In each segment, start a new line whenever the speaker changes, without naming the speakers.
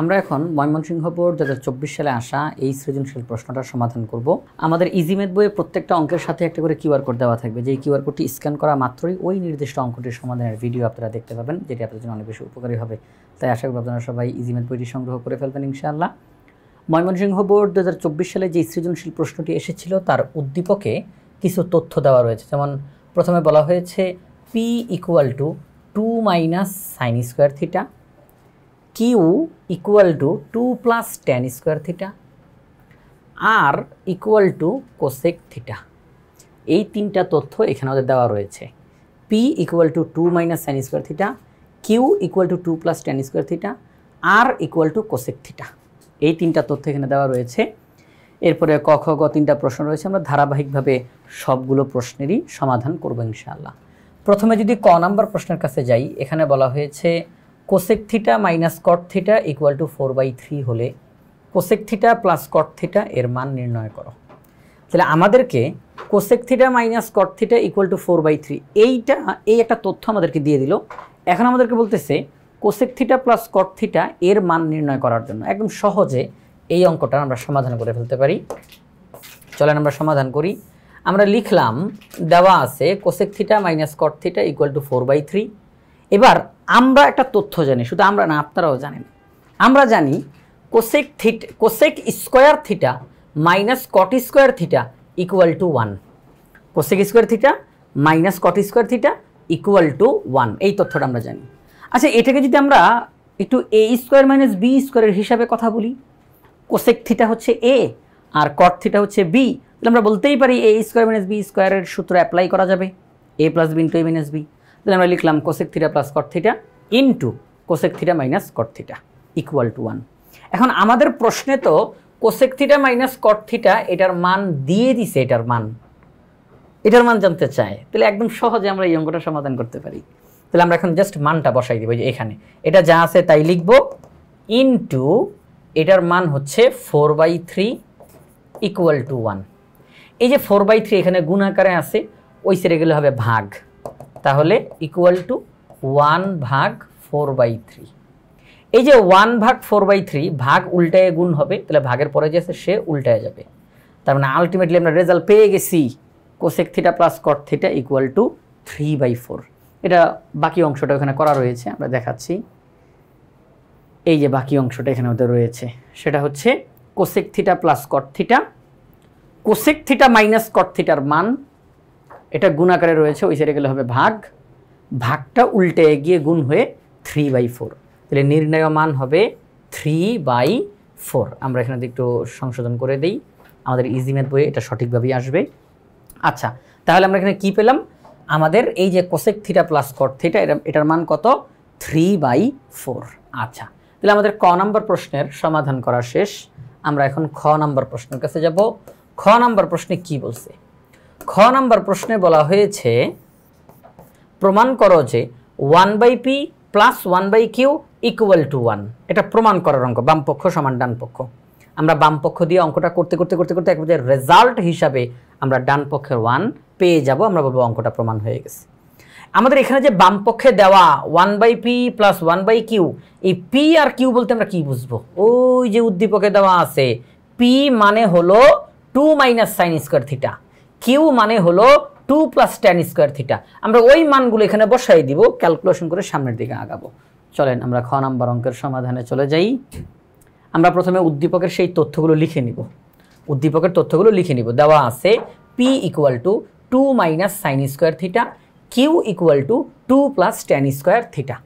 আমরা এখন ময়মনসিংহ বোর্ড 2024 সালে আসা এই সৃজনশীল প্রশ্নটার সমাধান করব। আমাদের ইজিমেথ বইয়ে প্রত্যেকটা অঙ্কের সাথে একটা করে কিউআর কোড দেওয়া থাকবে, যেই কিউআর কোডটি স্ক্যান করা মাত্রই ওই নির্দিষ্ট অঙ্কটির সমাধানের ভিডিও আপনারা দেখতে পাবেন, যেটি আপনাদের জন্য অনেক বেশি উপকারী হবে। তাই আশা করি আপনারা সবাই ইজিমেথ বইটি সংগ্রহ করে ফেলবেন ইনশাআল্লাহ। ময়মনসিংহ বোর্ড 2024 সালে যে সৃজনশীল প্রশ্নটি এসেছিল তার উদ্দীপকে কিছু তথ্য দেওয়া রয়েছে। যেমন প্রথমে বলা হয়েছে P = 2 - sin square theta, Q = 2 + tan square theta, R = cosec theta. এই তিনটা তথ্য এখানে আমাদের দেওয়া রয়েছে। P = 2 - sin square theta, Q = 2 + tan square theta, R = cosec theta. এই তিনটা তথ্য এখানে দেওয়া রয়েছে। এরপরে ক খ গ তিনটা প্রশ্ন রয়েছে, আমরা ধারাবাহিকভাবে সবগুলো প্রশ্নেরই সমাধান করব ইনশাআল্লাহ। প্রথমে যদি ক নাম্বার প্রশ্নের কাছে যাই, এখানে বলা হয়েছে cosec থিটা - cot থিটা = 4/3 হলে cosec থিটা + cot থিটা এর মান নির্ণয় করো। তাহলে আমাদেরকে cosec থিটা - cot থিটা = 4/3 এই একটা তথ্য আমাদেরকে দিয়ে দিল। এখন আমাদেরকে বলতেছে cosec থিটা + cot থিটা এর মান নির্ণয় করার জন্য একদম সহজে এই অঙ্কটা আমরা সমাধান করে ফেলতে পারি। চলেন আমরা সমাধান করি। আমরা লিখলাম, দেওয়া আছে cosec থিটা - cot থিটা = 4/3। এবার আমরা একটা তথ্য জানি, শুধু আমরা না, আপনারাও জানেন। আমরা জানি cosec square theta - cot square theta = 1। cosec square theta - cot square theta = 1, এই তথ্যটা আমরা জানি। আচ্ছা, এটাকে যদি আমরা একটু a² - b² এর হিসাবে কথা বলি, cosec থিটা হচ্ছে a আর cot থিটা হচ্ছে b, তাহলে আমরা বলতেই পারি a² - b² এর সূত্র অ্যাপ্লাই করা যাবে, a + b * a - b। তাহলে আমরা লিখলাম cosec theta + cot theta cosec theta - cot theta = 1। এখন আমাদের প্রশ্নে তো cosec থিটা - cot থিটা এটার মান দিয়ে দিছে, এটার মান জানতে চায়। তাহলে একদম সহজে আমরা এই অঙ্কটা সমাধান করতে পারি। তাহলে আমরা এখন জাস্ট মানটা বসাই দিব, যে এখানে এটা যা আছে তাই লিখব, ইনটু এটার মান হচ্ছে 4/3 = 1। এই যে 4/3 এখানে গুণ আকারে আছে, ওই সেরে গেলে হবে ভাগ, তাহলে = 1/4/3। এই যে 1/4/3 ভাগ উল্টায় গুণ হবে, তাহলে ভাগের পরে যে আছে সে উল্টায় যাবে। তার মানে আলটিমেটলি আমরা রেজাল্ট পেয়ে গেছি cosec থিটা + cot থিটা = 3/4। এটা বাকি অংশটা এখানে করা রয়েছে, আমরা দেখাচ্ছি। এই যে বাকি অংশটা এখানে ওদের রয়েছে, সেটা হচ্ছে cosec theta + cot theta, cosec theta - cot থিটার মান এটা গুণ আকারে রয়েছে, ওই সাইডে গেলে হবে ভাগ, ভাগটা উল্টে গিয়ে গুণ হয়ে 3/4। তাহলে নির্ণয় মান হবে 3/4। আমরা এখানে একটু সংশোধন করে দেই, আমাদের ইজিমেথ বইয়ে এটা সঠিকভাবেই আসবে। আচ্ছা, তাহলে আমরা এখানে কি পেলাম? আমাদের এই যে cosec থিটা + cot থিটা এটার মান কত? 3/4। আচ্ছা, তাহলে আমাদের ক নাম্বার প্রশ্নের সমাধান করা শেষ। আমরা এখন খ নাম্বার প্রশ্নের কাছে যাব। খ নাম্বার প্রশ্নে কি বলছে? খ নাম্বার প্রশ্নে বলা হয়েছে প্রমাণ করো যে 1/p + 1/q = 1। এটা প্রমাণ করার অঙ্ক, বাম পক্ষ সমান ডান পক্ষ। আমরা বাম পক্ষ দিয়ে অঙ্কটা করতে করতে করতে করতে একবারে রেজাল্ট হিসাবে আমরা ডান পক্ষের 1 পেয়ে যাব, আমরা বলবো অঙ্কটা প্রমাণ হয়ে গেছে। আমাদের এখানে যে বাম পক্ষে দেওয়া 1/p + 1/q, এই p আর q বলতে আমরা কি বুঝবো? ওই যে উদ্দীপকে দেওয়া আছে p মানে হলো 2 - sin স্কয়ার থিটা, q মানে হলো 2 + tan স্কয়ার থিটা। আমরা ওই মানগুলো এখানে বসাই দিব, ক্যালকুলেশন করে সামনের দিকে আগাবো। চলেন আমরা খ নাম্বার অঙ্কের সমাধানে চলে যাই। আমরা প্রথমে উদ্দীপকের সেই তথ্যগুলো লিখে নিব। উদ্দীপকের তথ্যগুলো লিখে নিব। দেওয়া আছে p = 2 - sin square theta, q = 2 + tan square theta.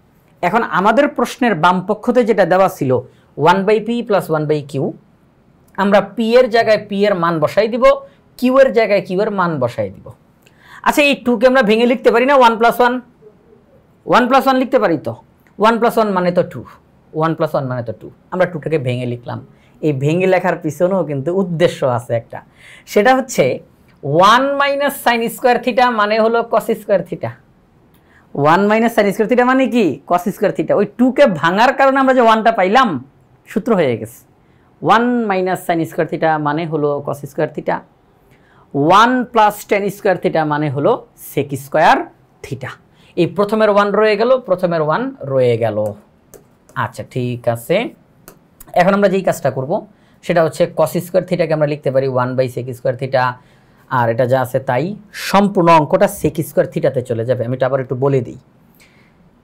এখন আমাদের প্রশ্নের বাম পক্ষতে যেটা দেওয়া ছিল 1/p + 1/q, আমরা p এর জায়গায় p এর মান বসাই দিব, q এর জায়গায় q এর মান বসাই দিব। আচ্ছা, এই 2 কে আমরা ভেঙে লিখতে পারি না? 1 + 1 1 + 1 লিখতে পারি তো। 1 + 1 মানে তো 2, 1 + 1 মানে তো 2। আমরা 2টাকে ভেঙে লিখলাম। এই ভেঙে লেখার পিছনেও কিন্তু উদ্দেশ্য আছে একটা, সেটা হচ্ছে 1 - sin স্কয়ার থিটা মানে হলো cos square theta. 1 - sin square theta মানে কি? cos square theta. ওই 2 কে ভাঙার কারণে আমরা যে 1টা পাইলাম, সূত্র হয়ে গেছে। 1 - sin স্কয়ার থিটা মানে হলো cos square theta, 1 + tan square theta মানে হলো sec স্কয়ার থিটা। এই প্রথমের 1 রয়ে গেল, প্রথমের 1 রয়ে গেল। আচ্ছা, ঠিক আছে। এখন আমরা যেই কাজটা করব সেটা হচ্ছে কস স্কোয়ার থিটাকে আমরা লিখতে পারি 1/sec স্কোয়ার থিটা, আর এটা যা আছে তাই সম্পূর্ণ অঙ্কটা sec স্কোয়ার থিটাতে চলে যাবে। আমি এটা আবার একটু বলে দিই,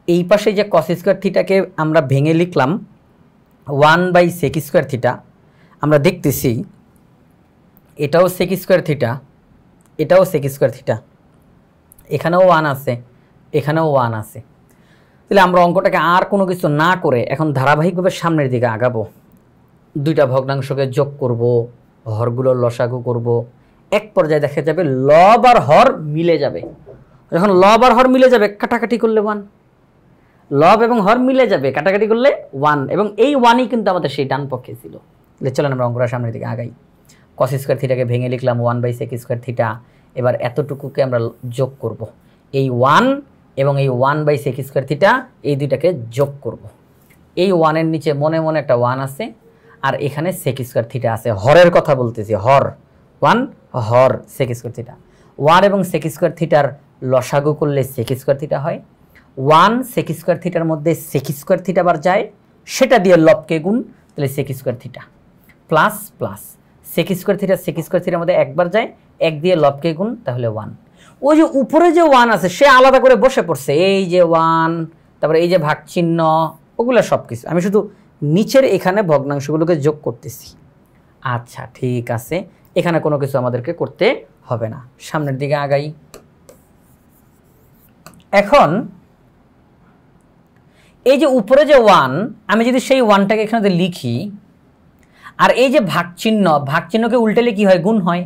এই পাশে যে কস স্কোয়ার থিটাকে আমরা ভেঙে লিখলাম 1/sec স্কোয়ার থিটা, আমরা দেখতেছি এটাও sec স্কোয়ার থিটা, এটাও sec স্কোয়ার থিটা, এখানেও 1 আছে, এখানেও 1 আছে। তাহলে আমরা অঙ্কটাকে আর কোনো কিছু না করে এখন ধারাবাহিকভাবে সামনের দিকে আগাবো। দুইটা ভগ্নাংশকে যোগ করব, হরগুলোর লসাগু করব, এক পর্যায়ে দেখা যাবে লব আর হর মিলে যাবে। যখন লব আর হর মিলে যাবে কাটাকাটি করলে 1, লব এবং হর মিলে যাবে কাটাকাটি করলে 1, এবং এই 1ই কিন্তু আমাদের সেই ডান পক্ষে ছিল। তাহলে চলেন আমরা অঙ্কটা সামনের দিকে আগাই। কস স্কোয়ার থিটাকে ভেঙে লিখলাম 1/sec স্কোয়ার থিটা, এবার এতটুকুকে আমরা যোগ করব, এই 1 এবং এই 1/sec স্কোয়ার থিটা এই দুইটাকে যোগ করব। এই 1-এর নিচে মনে মনে একটা 1 আছে, আর এখানে sec স্কোয়ার থিটা আছে, হরের কথা বলতেছি, হর 1 হর sec স্কোয়ার থিটা। 1 এবং sec স্কোয়ার থিটার লসাগু করলে sec স্কোয়ার থিটা হয়। 1 sec স্কোয়ার থিটার মধ্যে sec স্কোয়ার থিটা বার যায়, সেটা দিয়ে লবকে গুণ, তাহলে sec square theta plus plus sec square theta sec square থিটার মধ্যে একবার যায়, 1 দিয়ে লবকে গুণ, তাহলে 1। ওই যে উপরে যে 1 আছে সে আলাদা করে বসে পড়ছে, এই যে 1, তারপরে এই যে ভাগ চিহ্ন, ওগুলো সব কিছু আমি শুধু নিচের এখানে ভগ্নাংশগুলোকে যোগ করতেছি। আচ্ছা ঠিক আছে, এখানে কোনো কিছু আমাদেরকে করতে হবে না, সামনের দিকে আগাই। এখন এই যে উপরে যে 1, আমি যদি সেই 1টাকে এখানে লিখি, আর এই যে ভাগ চিহ্নকে উল্টালে কি হয়? গুণ হয়।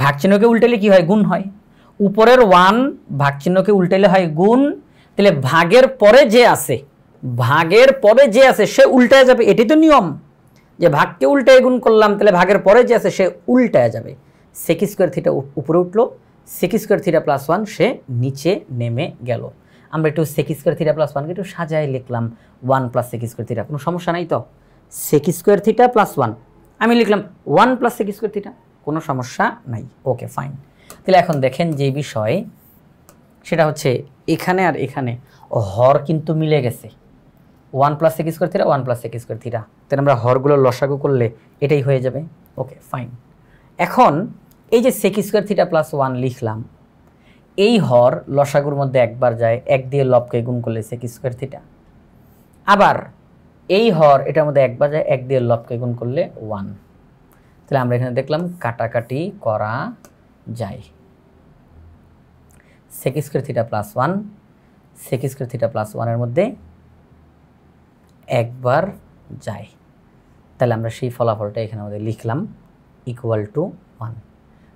ভাগ চিহ্নকে উল্টালে কি হয়? গুণ হয়। উপরের 1 ভাগ চিহ্নকে উল্টালে হয় গুণ, তাহলে ভাগের পরে যে আছে সে উল্টায় যাবে, এটি তো নিয়ম যে ভাগকে উল্টায় গুণ করলাম, তাহলে ভাগের পরে যে আছে সে উল্টায় যাবে। sec স্কোয়ার থিটা উপরে উঠলো, sec স্কোয়ার থিটা প্লাস 1 সে নিচে নেমে গেল। আমরা একটু sec স্কোয়ার থিটা প্লাস 1কে একটু সাজায় লিখলাম 1 প্লাস sec স্কোয়ার থিটা, কোনো সমস্যা নাই তো? sec স্কোয়ার থিটা প্লাস 1 আমি লিখলাম 1 প্লাস sec স্কোয়ার থিটা, কোনো সমস্যা নাই, ওকে ফাইন। তাহলে এখন দেখেন যে বিষয় সেটা হচ্ছে এখানে আর এখানে হর কিন্তু মিলে গেছে, 1 plus sec square theta 1 plus sec square theta, তাহলে আমরা হরগুলো লসাগু করলে এটাই হয়ে যাবে, ওকে ফাইন। এখন এই যে sec স্কোয়ার থিটা প্লাস 1 লিখলাম, এই হর লসাগুর মধ্যে একবার যায়, 1 দিয়ে লবকে গুণ করলে sec স্কোয়ার থিটা, আবার এই হর এটার মধ্যে একবার যায়, 1 দিয়ে লবকে গুণ করলে 1। তাহলে আমরা এখানে দেখলাম কাটাকাটি করা যায়। sec square theta plus 1 sec square theta plus 1 এর মধ্যে একবার যায়, তাহলে আমরা সেই ফলাফলটা এখানে আমাদের লিখলাম ইকুয়াল টু 1।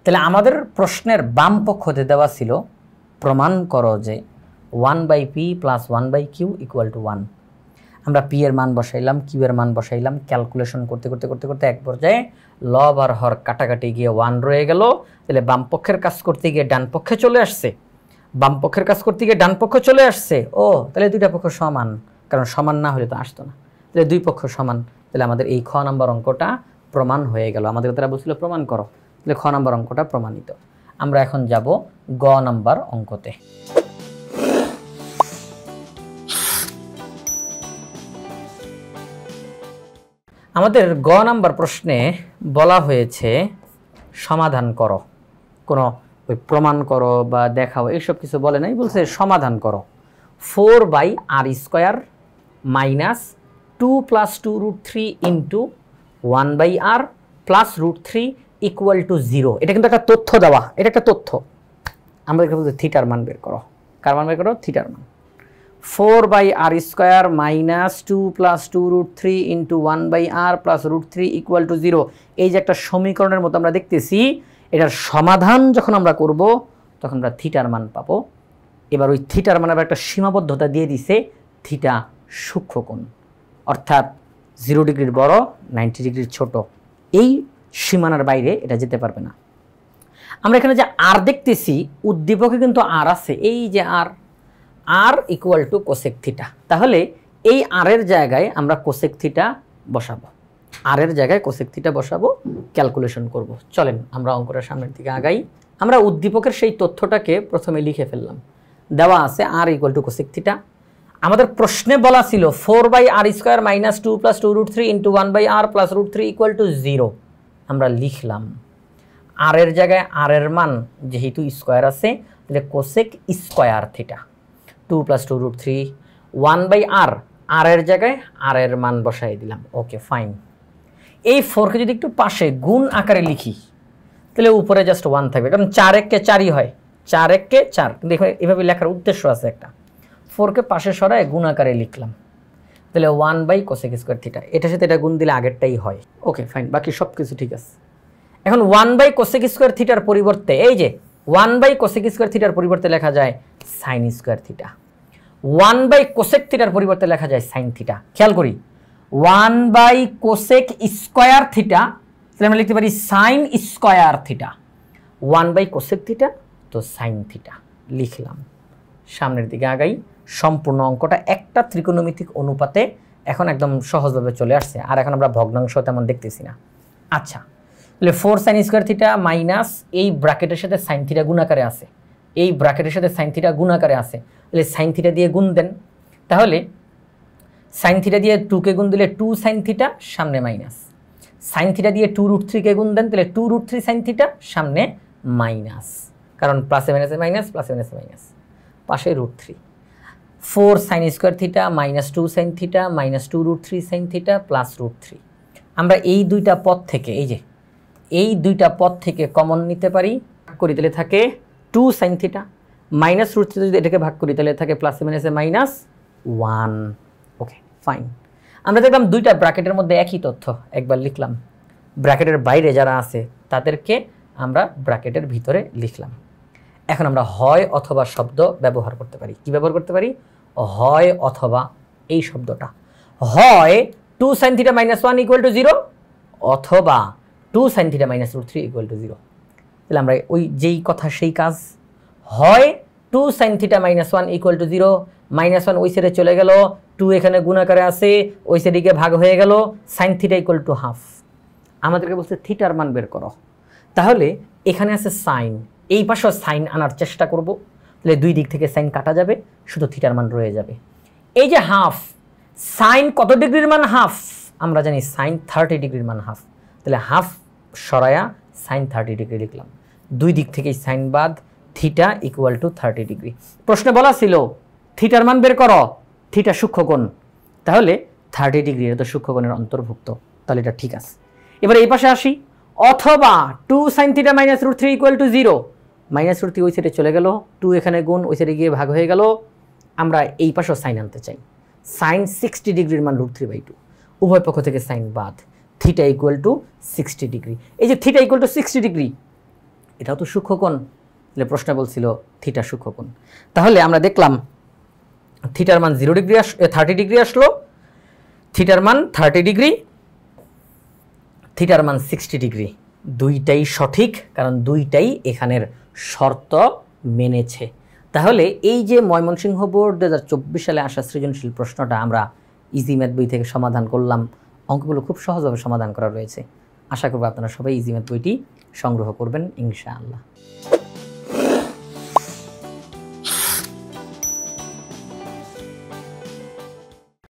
তাহলে আমাদের প্রশ্নের বাম পক্ষতে দেওয়া ছিল প্রমাণ করো যে 1/p plus 1/q equal to 1। আমরা p এর মান বসাইলাম, q এর মান বসাইলাম, ক্যালকুলেশন করতে করতে করতে করতে এক পর্যায়ে লব আর হর কাটাকাটি গিয়ে 1 রয়ে গেল। তাহলে বাম পক্ষের কাজ করতে গিয়ে ডান পক্ষে চলে আসছে, বাম পক্ষের কাজ করতে গিয়ে ডান পক্ষ চলে আসছে। ও তাহলে দুইটা পক্ষ সমান, কারণ সমান না হলে তো আসতো না, তাহলে দুই পক্ষ সমান। তাহলে আমাদের এই খ নাম্বার অঙ্কটা প্রমাণ হয়ে গেল। আমাদের তারা বলছিল প্রমাণ করো, তাহলে খ নাম্বার অঙ্কটা প্রমাণিত। আমরা এখন যাব গ নাম্বার অঙ্কতে। আমাদের গ নাম্বার প্রশ্নে বলা হয়েছে সমাধান করো, কোনো ওই প্রমাণ করো বা দেখাও এইসব কিছু বলে নাই, বলছে সমাধান করো 4/r² minus 2 plus 2√3 into 1/r plus √3 equal to 0। এটা কিন্তু একটা তথ্য দেওয়া, এটা একটা তথ্য। আমরা এখানে বলছি থিটার মান বের করো, কার মান বের করো? থিটার মান। 4/r² minus 2 plus 2√3 into 1/r plus √3 equal to 0। এই যে একটা সমীকরণের মতো আমরা দেখতেছি, এটার সমাধান যখন আমরা করব তখন আমরা থিটার মান পাবো। এবার ওই থিটার মানে একটা সীমাবদ্ধতা দিয়ে দিছে, থিটা সূক্ষ্মকোণ, অর্থাৎ 0 ডিগ্রির বড় 90 ডিগ্রির ছোট, এই সীমানার বাইরে এটা যেতে পারবে না। আমরা এখানে যে আর দেখতেছি উদ্দীপকে কিন্তু আর আছে, এই যে আর ইকুয়াল টু কোসেক থিটা। তাহলে এই আর এর জায়গায় আমরা কোসেক থিটা বসাবো, আর এর জায়গায় কোসেক থিটা বসাবো, ক্যালকুলেশন করব। চলেন আমরা অঙ্কটা সামনের দিকে আগাই। আমরা উদ্দীপকের সেই তথ্যটাকে প্রথমে লিখে ফেললাম, দেওয়া আছে আর ইকুয়াল টু কোসেক থিটা। আমাদের প্রশ্নে বলা ছিল 4/r² - 2 + 2√3 × 1/r + √3 = 0। আমরা লিখলাম আর এর জায়গায় আর এর মান যেহেতু স্কয়ার আছে তাহলে কোসেক স্কয়ার থিটা 2 + 2√3 1/r আর এর জায়গায় আর এর মান বসাই দিলাম। Okay fine. এই 4 কে যদি একটু পাশে গুণ আকারে লিখি তাহলে উপরে জাস্ট 1 থাকবে, কারণ 4 1 কে 4ই হয়, 4 1 কে 4। দেখো এভাবে লেখার উদ্দেশ্য আছে একটা। 4 কে পাশে সরায় গুণ আকারে লিখলাম, তাহলে 1/cosec² থিটা। এটার সাথে এটা গুণ দিলে আগেরটাই হয়। ওকে ফাইন, বাকি সব কিছু ঠিক আছে। এখন 1/cosec² থিটার পরিবর্তে এই যে 1/cosec² থিটার পরিবর্তে লেখা যায় sin² থিটা। 1/cosec থিটার পরিবর্তে লেখা যায় sin থিটা। খেয়াল করি 1/cosec² থিটা, তাহলে আমরা লিখতে পারি sin² থিটা। 1/cosec থিটা তো sin থিটা লিখলাম। সামনের দিকে আগাই। সম্পূর্ণ অঙ্কটা একটা ত্রিকোণমিতিক অনুপাতে এখন একদম সহজভাবে চলে আসছে, আর এখন আমরা ভগ্নাংশ তেমন দেখতেছি না। আচ্ছা, তাহলে 4 sin² থিটা মাইনাস এই ব্র্যাকেটের সাথে sin থিটা গুণাকারে আছে, এই ব্র্যাকেটের সাথে sin থিটা গুণাকারে আছে, তাহলে sin থিটা দিয়ে গুণ দেন। তাহলে sin থিটা দিয়ে 2 কে গুণ দিলে 2 sin থিটা, সামনে মাইনাস। sin থিটা দিয়ে 2√3 কে গুণ দেন, তাহলে 2√3 sin থিটা, সামনে মাইনাস, কারণ প্লাসে মাইনাসে মাইনাস, প্লাসে মাইনাসে মাইনাস, পাশে √3। 4 sin² theta minus 2 sin theta minus 2√3 sin theta plus √3। আমরা এই দুইটা পদ থেকে এই যে এই দুইটা পদ থেকে কমন নিতে পারি, ভাগ করি তাহলে থাকে 2 sin থিটা মাইনাস √3, যদি এটাকে ভাগ করি তাহলে থাকে প্লাসে মাইনাসে মাইনাস 1। Okay fine. আমরা দেখলাম দুইটা ব্র্যাকেটের মধ্যে একই তথ্য, একবার লিখলাম। ব্র্যাকেটের বাইরে যারা আছে তাদেরকে আমরা ব্র্যাকেটের ভিতরে লিখলাম। এখন আমরা হয় অথবা শব্দ ব্যবহার করতে পারি। কি ব্যবহার করতে পারি? হয় অথবা। এই শব্দটা হয় 2 sin থিটা - 1 = 0 অথবা 2 sin থিটা - √3 = 0। তাহলে আমরা ওই যেই কথা সেই কাজ। হয় 2 sin থিটা - 1 = 0, -1 ওই সাইডে চলে গেল, 2 এখানে গুণাকারে আছে, ওই সাইডে ভাগ হয়ে গেল, sin থিটা = হাফ। আমাদেরকে বলছে থিটার মান বের করো। তাহলে এখানে আছে সাইন, এই পাশেও সাইন আনার চেষ্টা করব, তাহলে দুই দিক থেকে সাইন কাটা যাবে, শুধু থিটার মান রয়ে যাবে। এই যে হাফ, সাইন কত ডিগ্রির মান হাফ? আমরা জানি সাইন 30 ডিগ্রির মান হাফ, তাহলে হাফ সরায়া সাইন 30 ডিগ্রি লিখলাম। দুই দিক থেকেই সাইন বাদ, থিটা = 30 ডিগ্রি। প্রশ্নে বলা ছিল থিটার মান বের করো, থিটা সূক্ষ্মকোণ, তাহলে 30 ডিগ্রি এটা তো সূক্ষ্মকোণের অন্তর্ভুক্ত, তাহলে এটা ঠিক আছে। এবার এই পাশে আসি, অথবা 2 sin থিটা - √3 = 0, -√3 ওই সাইডে চলে গেল, 2 এখানে গুণ, ওই সাইডে গিয়ে ভাগ হয়ে গেল। আমরা এই পাশেও সাইন আনতে চাই, সাইন 60 ডিগ্রির মান √3/2, উভয় পক্ষ থেকে সাইন বাদ, থিটা = 60 ডিগ্রি। এই যে থিটা = 60 ডিগ্রি, এটাও তো সূক্ষ্মকোণ, তাহলে প্রশ্ন বলছিল থিটা সূক্ষ্মকোণ। তাহলে আমরা দেখলাম থিটার মান 0 ডিগ্রি 30 ডিগ্রি আসলো, থিটার মান 30 ডিগ্রি, থিটার মান 60 ডিগ্রি। দুইটাই সঠিক, কারণ দুইটাই এখানের শর্ত মেনেছে। তাহলে এই যে ময়মনসিংহ বোর্ড 2024 সালে আসা সৃজনশীল প্রশ্নটা আমরা ইজি ম্যাথ বই থেকে সমাধান করলাম। অঙ্কগুলো খুব সহজভাবে সমাধান করা রয়েছে। আশা করব আপনারা সবাই ইজি ম্যাথ বইটি সংগ্রহ করবেন ইনশাআল্লাহ।